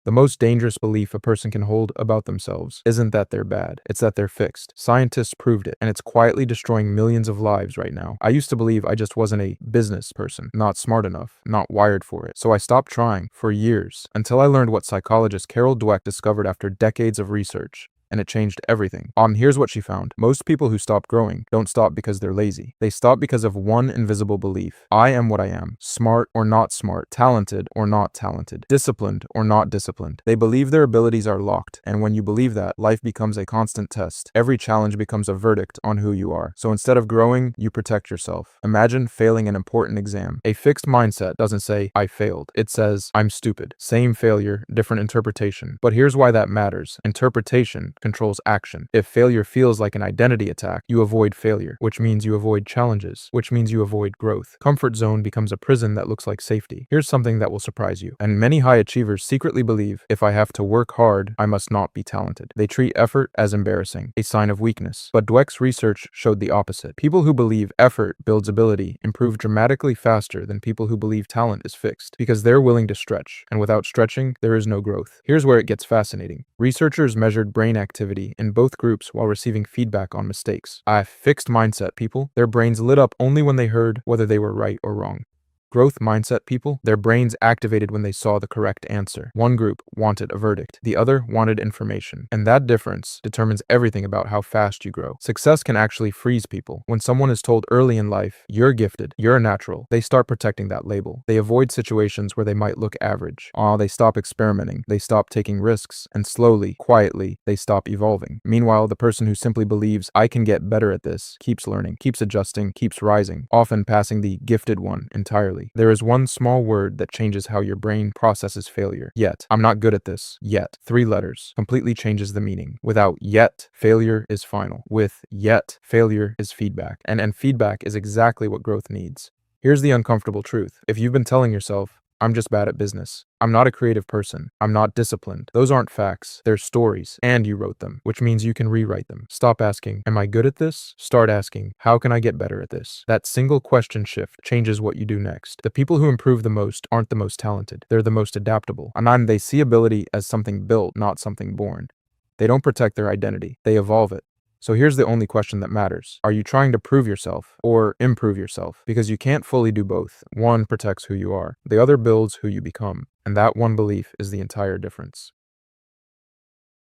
The most dangerous belief a person can hold about themselves isn't that they're bad, it's that they're fixed. Scientists proved it, and it's quietly destroying millions of lives right now. I used to believe I just wasn't a business person, not smart enough, not wired for it. So I stopped trying for years until I learned what psychologist Carol Dweck discovered after decades of research. And it changed everything. Here's what she found. Most people who stop growing don't stop because they're lazy. They stop because of one invisible belief. I am what I am. Smart or not smart. Talented or not talented. Disciplined or not disciplined. They believe their abilities are locked. And when you believe that, life becomes a constant test. Every challenge becomes a verdict on who you are. So instead of growing, you protect yourself. Imagine failing an important exam. A fixed mindset doesn't say, I failed. It says, I'm stupid. Same failure, different interpretation. But here's why that matters. Interpretation controls action. If failure feels like an identity attack, you avoid failure, which means you avoid challenges, which means you avoid growth. Comfort zone becomes a prison that looks like safety. Here's something that will surprise you. And many high achievers secretly believe, if I have to work hard, I must not be talented. They treat effort as embarrassing, a sign of weakness. But Dweck's research showed the opposite. People who believe effort builds ability improve dramatically faster than people who believe talent is fixed, because they're willing to stretch. And without stretching, there is no growth. Here's where it gets fascinating. Researchers measured brain activity in both groups while receiving feedback on mistakes. Fixed mindset people, their brains lit up only when they heard whether they were right or wrong. Growth mindset people, their brains activated when they saw the correct answer. One group wanted a verdict, the other wanted information. And that difference determines everything about how fast you grow. Success can actually freeze people. When someone is told early in life, you're gifted, you're natural, they start protecting that label. They avoid situations where they might look average. They stop experimenting, they stop taking risks, and slowly, quietly, they stop evolving. Meanwhile, the person who simply believes, I can get better at this, keeps learning, keeps adjusting, keeps rising, often passing the gifted one entirely. There is one small word that changes how your brain processes failure. Yet. I'm not good at this. Yet. 3 letters. Completely changes the meaning. Without yet, failure is final. With yet, failure is feedback. And feedback is exactly what growth needs. Here's the uncomfortable truth. If you've been telling yourself, I'm just bad at business, I'm not a creative person, I'm not disciplined, those aren't facts, they're stories, and you wrote them, which means you can rewrite them. Stop asking, am I good at this? Start asking, how can I get better at this? That single question shift changes what you do next. The people who improve the most aren't the most talented, they're the most adaptable. And they see ability as something built, not something born. They don't protect their identity, they evolve it. So here's the only question that matters. Are you trying to prove yourself or improve yourself? Because you can't fully do both. One protects who you are, the other builds who you become. And that one belief is the entire difference.